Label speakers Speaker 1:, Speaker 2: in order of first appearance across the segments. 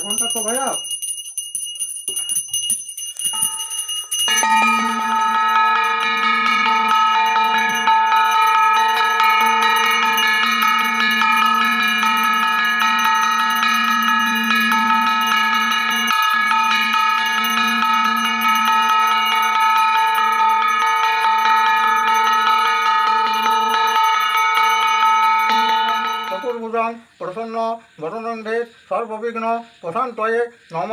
Speaker 1: ঘন্টা তো ভাইয়া চতুর্ভুজং প্রসন্ন বরদণ্ডে সর্ববিঘ্ন প্রশান্তয়ে নম।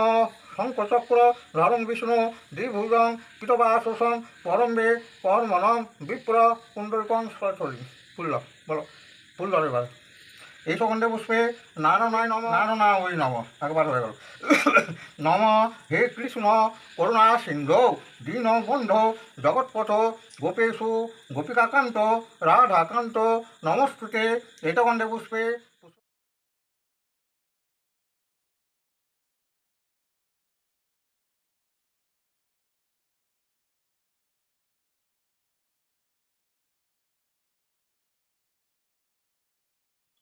Speaker 1: শঙ্খচক্র ধরং বিষ্ণু দ্বিভুজং পিতবাসোষং পরম্বে পরমনম বিপ্র কুণ্ডলিকং সরস্বতী। ফুল বলো, ফুল ধরে এবার। এই সকণ্ডে পুষ্পে নারায়ণায় নম, নারায়ণা ওই নম, একবার হয়ে গেল। নম হে কৃষ্ণ করুণা সিন্ধু দীনবন্ধু জগৎপথ গোপেশু গোপিকাকান্ত রাধাকান্ত নমস্তুতে। এই সকণ্ডে পুষ্পে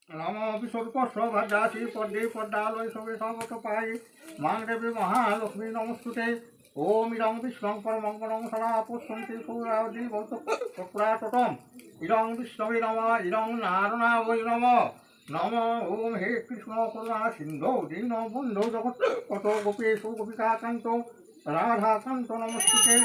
Speaker 1: নম বিসর্গস্ব ভাদ্রাসি পদ্মে পদ্মালয় সবে সর্বত পাই মাং দেবী মহালক্ষ্মী নমস্তুতে। ওম ইদং বিষ্ণং পরমঙ্গলং সদা পশ্যন্তি সূর্যাদি চক্রাতটম ইদং বিষ্ণবে নম ইদং নারায়ণায় নম। নম ওম হে কৃষ্ণ করুণা সিন্ধু দীনবন্ধু জগৎপথ গোপেশু গোপিকাকান্ত রাধাকান্ত নমস্তুতে।